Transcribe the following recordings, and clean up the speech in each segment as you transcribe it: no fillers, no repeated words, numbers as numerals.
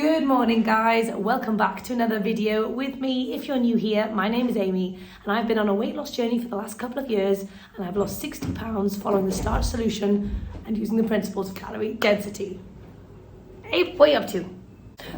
Good morning guys, welcome back to another video with me. If you're new here, my name is Amy and I've been on a weight loss journey for the last couple of years and I've lost 60 pounds following the Starch Solution and using the principles of calorie density. Hey, what are you up to?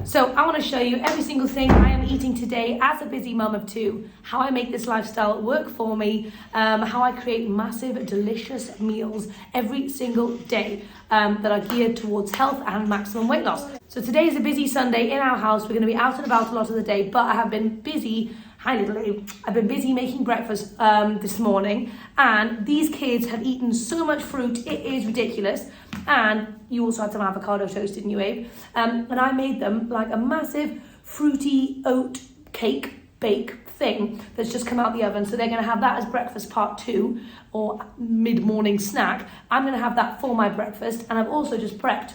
So I want to show you every single thing I am eating today as a busy mum of two, how I make this lifestyle work for me, how I create massive, delicious meals every single day that are geared towards health and maximum weight loss. So today is a busy Sunday in our house. We're going to be out and about a lot of the day, but I have been busy. Hi little Abe. I've been busy making breakfast this morning and these kids have eaten so much fruit, it is ridiculous. And you also had some avocado toast, didn't you, Abe? And I made them like a massive fruity oat cake bake thing that's just come out the oven. So they're going to have that as breakfast part 2 or mid-morning snack. I'm going to have that for my breakfast, and I've also just prepped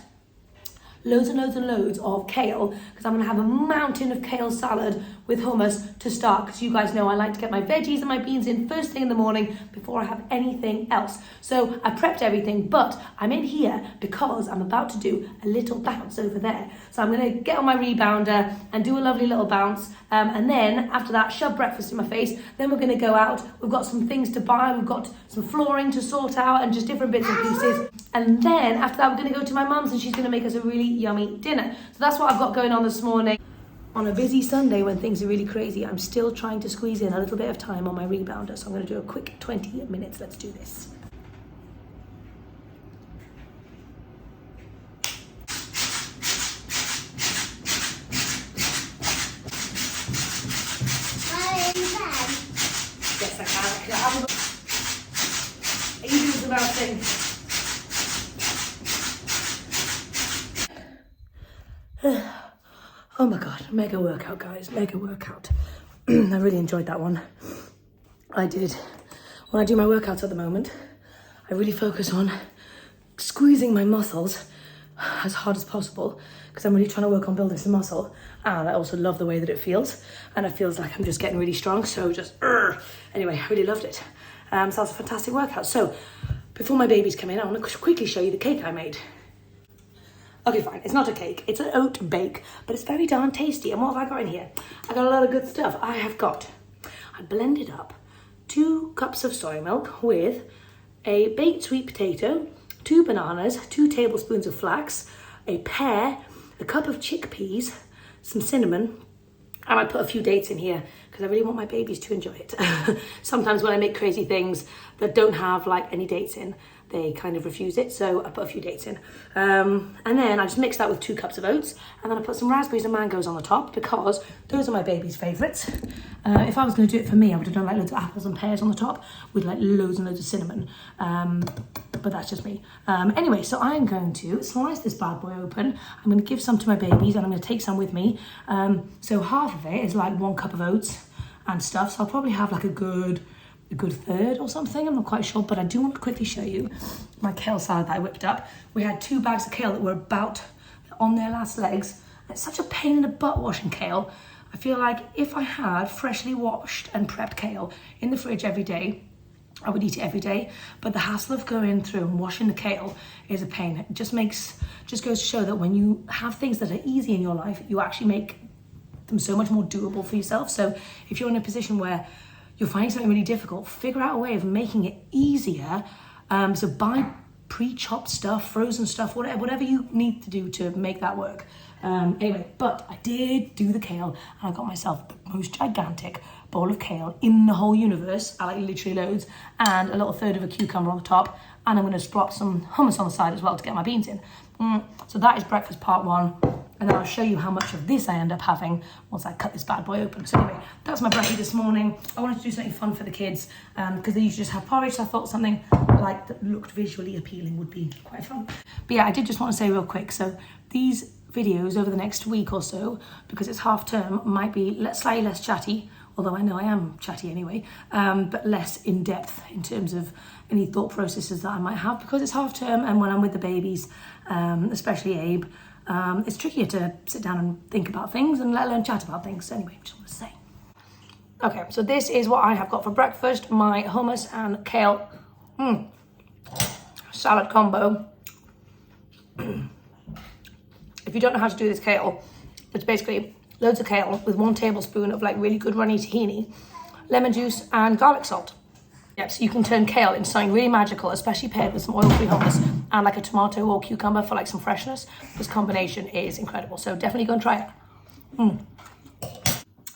loads and loads and loads of kale because I'm going to have a mountain of kale salad with hummus to start, because you guys know I like to get my veggies and my beans in first thing in the morning before I have anything else. So I prepped everything, but I'm in here because I'm about to do a little bounce over there. So I'm going to get on my rebounder and do a lovely little bounce, and then after that shove breakfast in my face. Then we're going to go out. We've got some things to buy, we've got some flooring to sort out and just different bits and pieces, and then after that we're going to go to my mum's and she's going to make us a really yummy dinner. So that's what I've got going on this morning. On a busy Sunday when things are really crazy, I'm still trying to squeeze in a little bit of time on my rebounder. So I'm going to do a quick 20 minutes. Let's do this. Yes, I can. Are you doing the about thing? Oh my god, mega workout guys, mega workout. I really enjoyed that one. I did. When I do my workouts at the moment, I really focus on squeezing my muscles as hard as possible because I'm really trying to work on building some muscle, and I also love the way that it feels, and it feels like I'm just getting really strong. So just anyway, I really loved it. So that's a fantastic workout. So before my babies come in, I want to quickly show you the cake I made. Okay, fine, it's not a cake, it's an oat bake, but it's very darn tasty. And what have I got in here? I got a lot of good stuff. I blended up 2 cups of soy milk with a baked sweet potato, 2 bananas, 2 tablespoons of flax, a pear, a cup of chickpeas, some cinnamon, and I put a few dates in here because I really want my babies to enjoy it. Sometimes when I make crazy things that don't have like any dates in, they kind of refuse it, so I put a few dates in. And then I just mixed that with 2 cups of oats, and then I put some raspberries and mangoes on the top because those are my baby's favourites. If I was going to do it for me, I would have done like loads of apples and pears on the top with like loads and loads of cinnamon. But that's just me. Anyway, so I'm going to slice this bad boy open. I'm going to give some to my babies and I'm going to take some with me. So half of it is like 1 cup of oats and stuff. So I'll probably have like a good third or something. I'm not quite sure, but I do want to quickly show you my kale salad that I whipped up. We had 2 bags of kale that were about on their last legs. It's such a pain in the butt washing kale. I feel like if I had freshly washed and prepped kale in the fridge every day, I would eat it every day, but the hassle of going through and washing the kale is a pain. It just goes to show that when you have things that are easy in your life, you actually make them so much more doable for yourself. So if you're in a position where you're finding something really difficult, figure out a way of making it easier. So buy pre-chopped stuff, frozen stuff, whatever you need to do to make that work. Anyway, but I did do the kale and I got myself the most gigantic bowl of kale in the whole universe. I like literally loads, and a little third of a cucumber on the top, and I'm going to splot some hummus on the side as well to get my beans in. So that is breakfast part 1. And then I'll show you how much of this I end up having once I cut this bad boy open. So anyway, that's my breakfast this morning. I wanted to do something fun for the kids because they usually just have porridge. So I thought something like that looked visually appealing would be quite fun. But yeah, I did just want to say real quick. So these videos over the next week or so, because it's half term, might be slightly less chatty, although I know I am chatty anyway, but less in depth in terms of any thought processes that I might have because it's half term and when I'm with the babies, especially Abe, it's trickier to sit down and think about things and let alone chat about things. So anyway, just want to say. Okay, so this is what I have got for breakfast. My hummus and kale salad combo. If you don't know how to do this kale, It's basically loads of kale with 1 tablespoon of like really good runny tahini, lemon juice and garlic salt. Yeah, so you can turn kale into something really magical, especially paired with some oil-free hummus and like a tomato or cucumber for like some freshness. This combination is incredible. So definitely go and try it.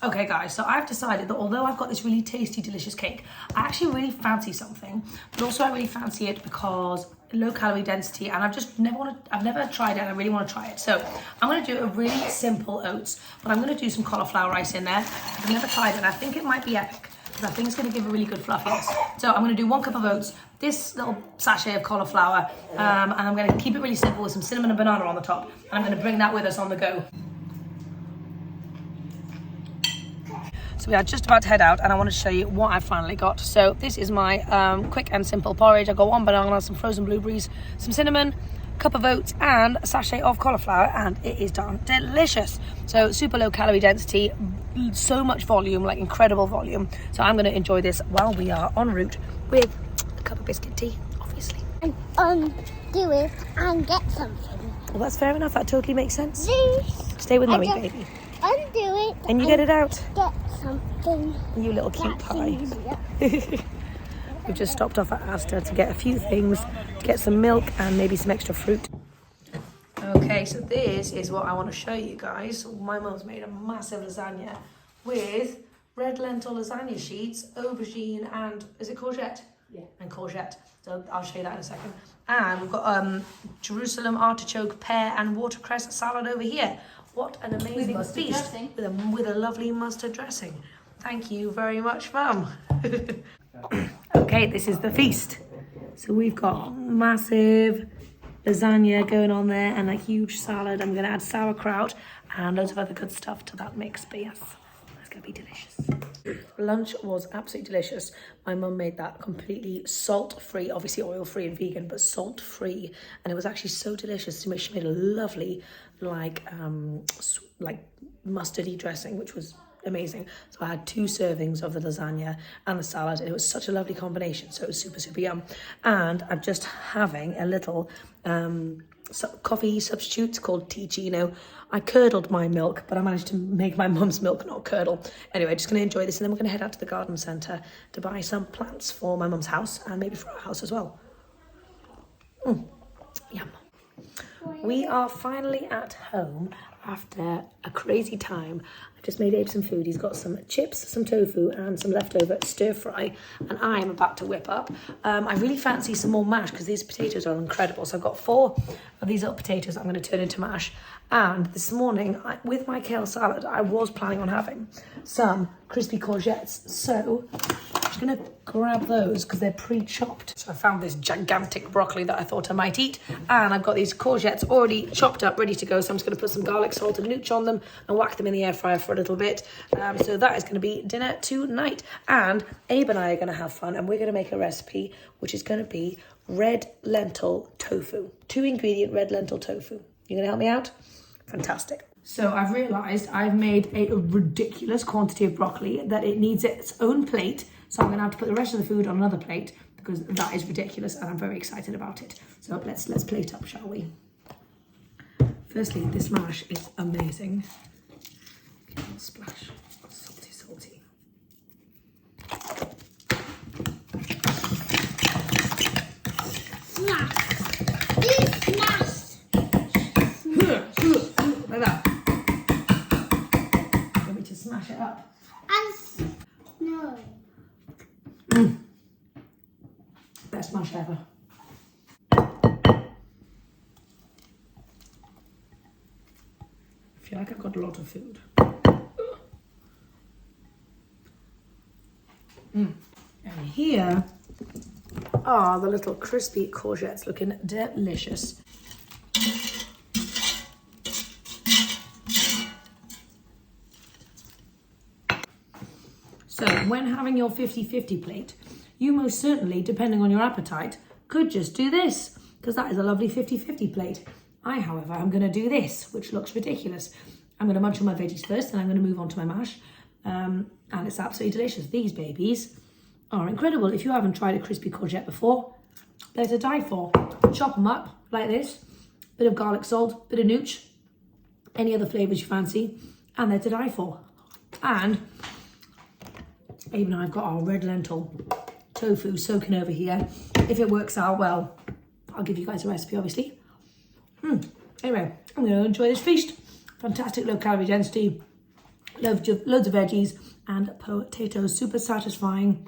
Okay guys, so I've decided that although I've got this really tasty, delicious cake, I actually really fancy something, but also I really fancy it because low calorie density, and I've never tried it and I really want to try it. So I'm going to do a really simple oats, but I'm going to do some cauliflower rice in there. I've never tried it and I think it might be epic because I think it's going to give a really good fluffiness. So I'm going to do 1 cup of oats, this little sachet of cauliflower, and I'm going to keep it really simple with some cinnamon and banana on the top, and I'm going to bring that with us on the go. So we are just about to head out and I want to show you what I finally got. So this is my quick and simple porridge. I got 1 banana, some frozen blueberries, some cinnamon, a cup of oats and a sachet of cauliflower, and it is darn delicious. So super low calorie density, so much volume, like incredible volume. So I'm going to enjoy this while we are en route with a cup of biscuit tea, obviously. And undo it and get something. Well, that's fair enough. That totally makes sense. Please. Stay with mummy, baby. Undo it. And you get it out. Get something. You little cute That's pie. easier. We've just stopped off at Asda to get a few things, to get some milk and maybe some extra fruit. Okay, so this is what I want to show you guys. My mum's made a massive lasagna with red lentil lasagna sheets, aubergine and, is it courgette? Yeah. And courgette. So I'll show you that in a second. And we've got Jerusalem artichoke, pear and watercress salad over here. What an amazing feast with a lovely mustard dressing. Thank you very much, Mum. Okay, this is the feast. So we've got massive lasagna going on there and a huge salad. I'm going to add sauerkraut and loads of other good stuff to that mix. But yes, it's going to be delicious. Lunch was absolutely delicious. My mum made that completely salt-free, obviously oil-free and vegan, but salt-free. And it was actually so delicious. She made a lovely, like mustardy dressing, which was amazing. So I had 2 servings of the lasagna and the salad, and it was such a lovely combination. So it was super, super yum. And I'm just having a little coffee substitute called Ticino. I curdled my milk, but I managed to make my mum's milk not curdle. Anyway, just going to enjoy this, and then we're going to head out to the garden centre to buy some plants for my mum's house and maybe for our house as well. Yum. We are finally at home after a crazy time. I just made Abe some food. He's got some chips, some tofu and some leftover stir fry, and I am about to whip up. I really fancy some more mash because these potatoes are incredible. So I've got 4 of these little potatoes I'm going to turn into mash. And this morning, with my kale salad, I was planning on having some crispy courgettes. So I'm just going to grab those because they're pre-chopped. So I found this gigantic broccoli that I thought I might eat. And I've got these courgettes already chopped up, ready to go. So I'm just going to put some garlic, salt and nooch on them and whack them in the air fryer for a little bit. So that is going to be dinner tonight. And Abe and I are going to have fun, and we're going to make a recipe which is going to be red lentil tofu. 2 ingredient red lentil tofu. You going to help me out? Fantastic. So I've realised I've made a ridiculous quantity of broccoli that it needs its own plate. So I'm going to have to put the rest of the food on another plate because that is ridiculous and I'm very excited about it. So let's plate up, shall we? Firstly, this mash is amazing. Okay, one splash. Salty, salty. Smash. You smash. Like that. Want me to smash it up? No. Best mash ever. I feel like I've got a lot of food. And here are the little crispy courgettes looking delicious. So when having your 50-50 plate, you most certainly, depending on your appetite, could just do this, because that is a lovely 50-50 plate. I, however, am going to do this, which looks ridiculous. I'm going to munch on my veggies first, and I'm going to move on to my mash. And it's absolutely delicious. These babies are incredible. If you haven't tried a crispy courgette before, they're to die for. Chop them up like this. Bit of garlic salt, bit of nooch, any other flavors you fancy, and they're to die for. And even I've got our red lentil tofu soaking over here. If it works out well, I'll give you guys a recipe, obviously. Anyway, I'm going to enjoy this feast. Fantastic low calorie density, loads of veggies and potatoes, super satisfying.